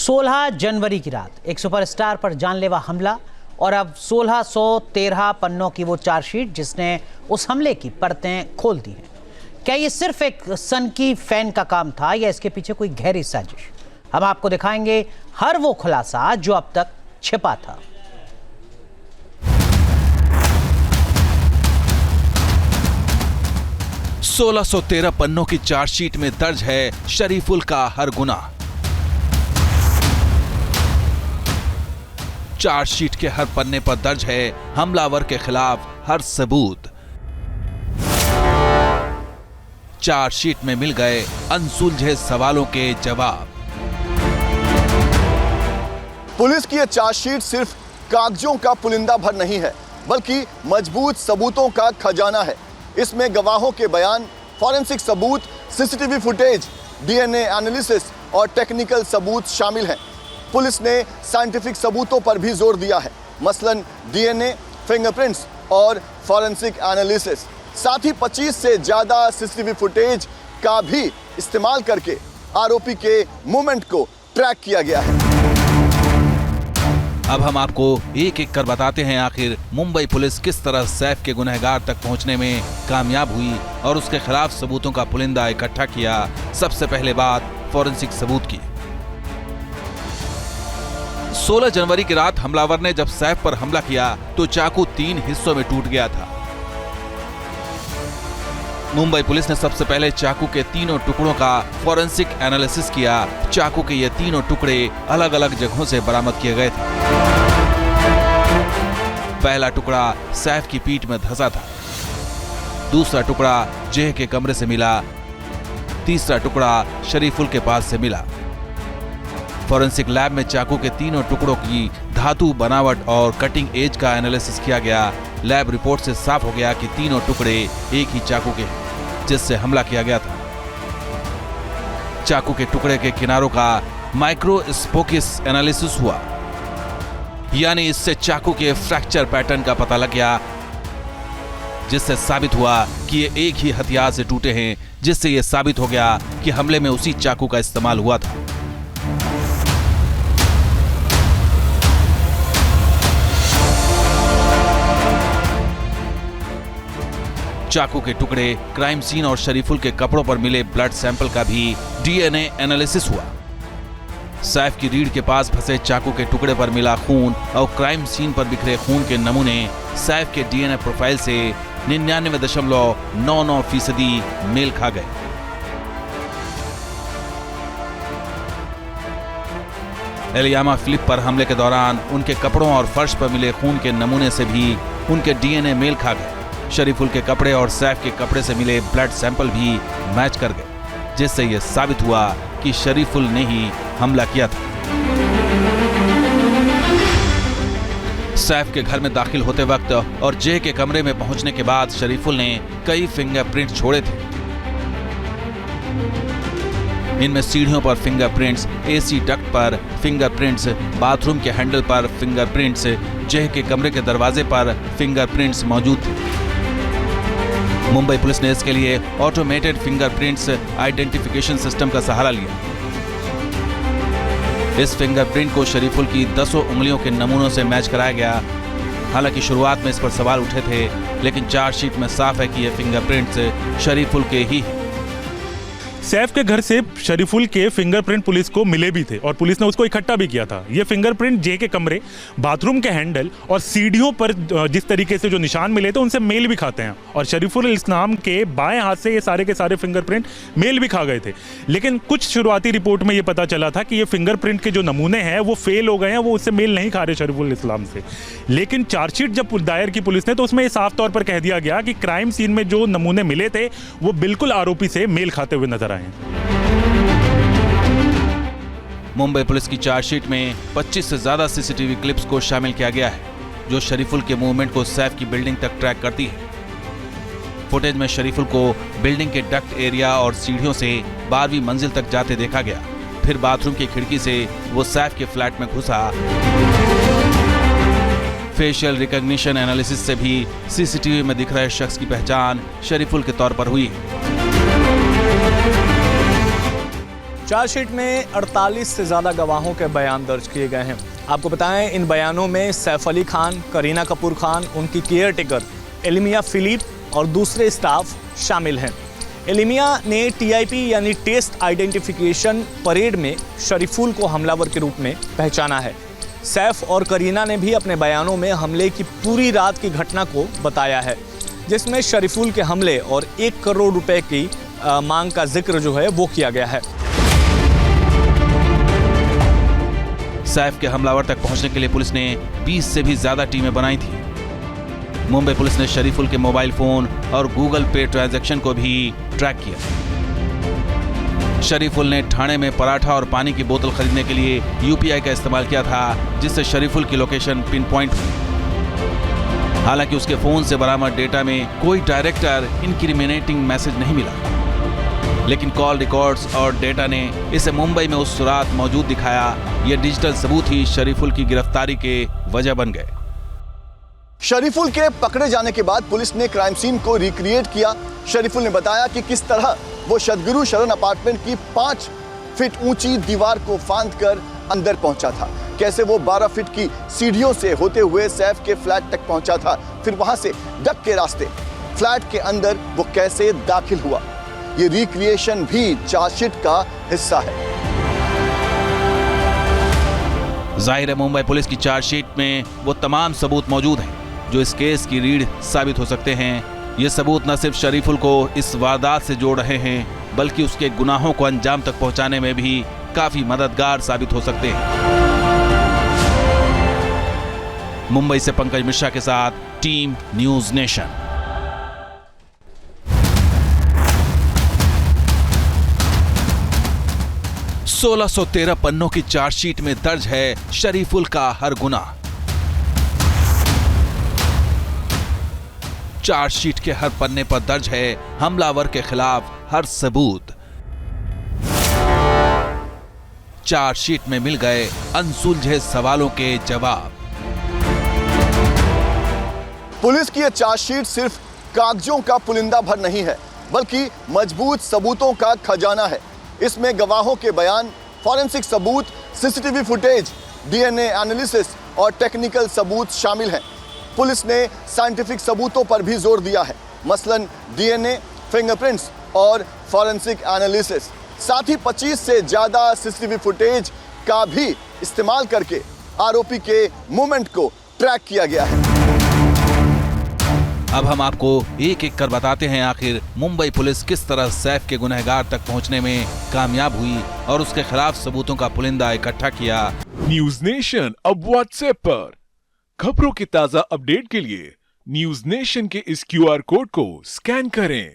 16 जनवरी की रात एक सुपरस्टार पर जानलेवा हमला और अब 1613 पन्नों की वो चार्जशीट जिसने उस हमले की परतें खोल दी हैं। क्या ये सिर्फ एक सनकी फैन का काम था या इसके पीछे कोई गहरी साजिश? हम आपको दिखाएंगे हर वो खुलासा जो अब तक छिपा था। ₹1613 पन्नों की चार्जशीट में दर्ज है शरीफुल का हर गुनाह। चार्जशीट के हर पन्ने पर दर्ज है हमलावर के खिलाफ हर सबूत। चार्जशीट में मिल गए अनसुलझे सवालों के जवाब। पुलिस की यह चार्जशीट सिर्फ कागजों का पुलिंदा भर नहीं है, बल्कि मजबूत सबूतों का खजाना है। इसमें गवाहों के बयान, फॉरेंसिक सबूत, सीसीटीवी फुटेज, डीएनए एनालिसिस और टेक्निकल सबूत शामिल हैं। पुलिस ने साइंटिफिक सबूतों पर भी जोर दिया है, मसलन डीएनए, फिंगरप्रिंट्स और फॉरेंसिक एनालिसिस। साथ ही 25 से ज्यादा सीसीटीवी फुटेज का भी इस्तेमाल करके आरोपी के मूवमेंट को ट्रैक किया गया है। अब हम आपको एक एक कर बताते हैं आखिर मुंबई पुलिस किस तरह सैफ के गुनहगार तक पहुंचने में कामयाब हुई और उसके खिलाफ सबूतों का पुलिंदा इकट्ठा किया। सबसे पहले बात फॉरेंसिक सबूत की। 16 जनवरी की रात हमलावर ने जब सैफ पर हमला किया तो चाकू 3 हिस्सों में टूट गया था। मुंबई पुलिस ने सबसे पहले चाकू के तीनों टुकड़ों का फॉरेंसिक एनालिसिस किया। चाकू के ये तीनों टुकड़े अलग अलग जगहों से बरामद किए गए थे। पहला टुकड़ा सैफ की पीठ में धंसा था, दूसरा टुकड़ा जेह के कमरे से मिला, तीसरा टुकड़ा शरीफुल के पास से मिला। फॉरेंसिक लैब में चाकू के तीनों टुकड़ों की धातु बनावट और कटिंग एज का एनालिसिस किया गया। लैब रिपोर्ट से साफ हो गया कि तीनों टुकड़े एक ही चाकू के हैं जिससे हमला किया गया था। चाकू के टुकड़े के किनारों का माइक्रोस्कोपिक एनालिसिस हुआ, यानी इससे चाकू के फ्रैक्चर पैटर्न का पता लग गया, जिससे साबित हुआ कि ये एक ही हथियार से टूटे हैं, जिससे यह साबित हो गया कि हमले में उसी चाकू का इस्तेमाल हुआ था। चाकू के टुकड़े, क्राइम सीन और शरीफुल के कपड़ों पर मिले ब्लड सैंपल का भी डीएनए एनालिसिस हुआ। सैफ की रीढ़ के पास फंसे चाकू के टुकड़े पर मिला खून और क्राइम सीन पर बिखरे खून के नमूने सैफ के डीएनए प्रोफाइल से 99.99% मेल खा गए। एलियामा फिलिप पर हमले के दौरान उनके कपड़ों और फर्श पर मिले खून के नमूने से भी उनके डीएनए मेल खा गए। शरीफुल के कपड़े और सैफ के कपड़े से मिले ब्लड सैंपल भी मैच कर गए, जिससे यह साबित हुआ कि शरीफुल ने ही हमला किया था। सैफ के घर में दाखिल होते वक्त और जेह के कमरे में पहुंचने के बाद शरीफुल ने कई फिंगरप्रिंट छोड़े थे। इनमें सीढ़ियों पर फिंगरप्रिंट्स, एसी डक्ट पर फिंगरप्रिंट्स, बाथरूम के हैंडल पर फिंगरप्रिंट्स, जेह के कमरे के दरवाजे पर फिंगरप्रिंट्स मौजूद थे। मुंबई पुलिस ने इसके लिए ऑटोमेटेड फिंगरप्रिंट्स आइडेंटिफिकेशन सिस्टम का सहारा लिया। इस फिंगरप्रिंट को शरीफुल की 10 उंगलियों के नमूनों से मैच कराया गया। हालांकि शुरुआत में इस पर सवाल उठे थे, लेकिन चार्जशीट में साफ है कि ये फिंगरप्रिंट्स शरीफुल के ही हैं। सैफ के घर से शरीफुल के फिंगरप्रिंट पुलिस को मिले भी थे और पुलिस ने उसको इकट्ठा भी किया था। ये फिंगरप्रिंट जे के कमरे, बाथरूम के हैंडल और सीढ़ियों पर जिस तरीके से जो निशान मिले थे उनसे मेल भी खाते हैं और शरीफुल इस्लाम के बाएं हाथ से ये सारे के सारे फिंगरप्रिंट मेल भी खा गए थे। लेकिन कुछ शुरुआती रिपोर्ट में ये पता चला था कि ये फिंगरप्रिंट के जो नमूने हैं वो फेल हो गए हैं, वो उससे मेल नहीं खा रहे शरीफुल इस्लाम से। लेकिन चार्जशीट जब दायर की पुलिस ने तो उसमें साफ तौर पर कह दिया गया कि क्राइम सीन में जो नमूने मिले थे वो बिल्कुल आरोपी से मेल खाते हुए नजर आए। मुंबई पुलिस की चार्जशीट में 25 से ज्यादा सीसीटीवी क्लिप्स को शामिल किया गया है, जो शरीफुल के मूवमेंट को सैफ की बिल्डिंग तक ट्रैक करती है। फुटेज में शरीफुल को बिल्डिंग के डक्ट एरिया और सीढ़ियों से 12वीं मंजिल तक जाते देखा गया। फिर बाथरूम की खिड़की से वो सैफ के फ्लैट में घुसा। फेशियल रिकॉग्निशन एनालिसिस से भी सीसीटीवी में दिख रहे शख्स की पहचान शरीफुल के तौर पर हुई। चार्जशीट में 48 से ज़्यादा गवाहों के बयान दर्ज किए गए हैं। आपको बताएं, इन बयानों में सैफ अली खान, करीना कपूर खान, उनकी केयरटेकर एलिमिया फिलिप और दूसरे स्टाफ शामिल हैं। एलिमिया ने टीआईपी यानी टेस्ट आइडेंटिफिकेशन परेड में शरीफुल को हमलावर के रूप में पहचाना है। सैफ और करीना ने भी अपने बयानों में हमले की पूरी रात की घटना को बताया है, जिसमें शरीफुल के हमले और 1 करोड़ रुपए की मांग का जिक्र जो है वो किया गया है। सैफ के हमलावर तक पहुंचने के लिए पुलिस ने 20 से भी ज्यादा टीमें बनाई थी। मुंबई पुलिस ने शरीफुल के मोबाइल फोन और गूगल पे ट्रांजैक्शन को भी ट्रैक किया। शरीफुल ने ठाणे में पराठा और पानी की बोतल खरीदने के लिए यूपीआई का इस्तेमाल किया था, जिससे शरीफुल की लोकेशन पिन पॉइंट हुई। हालांकि उसके फोन से बरामद डेटा में कोई डायरेक्टर इनक्रिमिनेटिंग मैसेज नहीं मिला, लेकिन कॉल रिकॉर्ड्स और डेटा ने इसे मुंबई में उस रात मौजूद दिखाया। ये डिजिटल सबूत ही शरीफुल की गिरफ्तारी के वजह बन गए। शरीफुल के पकड़े जाने के बाद पुलिस ने क्राइम सीन को रिक्रिएट किया। शरीफुल ने बताया कि किस तरह वो सदगुरु शरण अपार्टमेंट की 5 फीट ऊंची दीवार को फांदकर अंदर पहुंचा था, कैसे वो 12 फीट की सीढ़ियों से होते हुए सैफ के फ्लैट तक पहुंचा था, फिर वहां से डक के रास्ते फ्लैट के अंदर वो कैसे दाखिल हुआ। ये रिक्रिएशन भी चार्जशीट का हिस्सा है। जाहिर है मुंबई पुलिस की चार्जशीट में वो तमाम सबूत मौजूद हैं जो इस केस की रीढ़ साबित हो सकते हैं। ये सबूत न सिर्फ शरीफुल को इस वारदात से जोड़ रहे हैं, बल्कि उसके गुनाहों को अंजाम तक पहुंचाने में भी काफी मददगार साबित हो सकते हैं। मुंबई से पंकज मिश्रा के साथ टीम न्यूज नेशन। 1613 पन्नों की चार्जशीट में दर्ज है शरीफुल का हर गुनाह। चार्जशीट के हर पन्ने पर दर्ज है हमलावर के खिलाफ हर सबूत। चार्जशीट में मिल गए अनसुलझे सवालों के जवाब। पुलिस की यह चार्जशीट सिर्फ कागजों का पुलिंदा भर नहीं है, बल्कि मजबूत सबूतों का खजाना है। इसमें गवाहों के बयान, फॉरेंसिक सबूत, सीसीटीवी फुटेज, डीएनए एनालिसिस और टेक्निकल सबूत शामिल हैं। पुलिस ने साइंटिफिक सबूतों पर भी जोर दिया है, मसलन डीएनए, फिंगरप्रिंट्स और फॉरेंसिक एनालिसिस। साथ ही 25 से ज्यादा सीसीटीवी फुटेज का भी इस्तेमाल करके आरोपी के मूवमेंट को ट्रैक किया गया है। अब हम आपको एक एक कर बताते हैं आखिर मुंबई पुलिस किस तरह सैफ के गुनहगार तक पहुंचने में कामयाब हुई और उसके खिलाफ सबूतों का पुलिंदा इकट्ठा किया। न्यूज नेशन अब व्हाट्सएप पर खबरों की ताजा अपडेट के लिए न्यूज नेशन के इस क्यूआर कोड को स्कैन करें।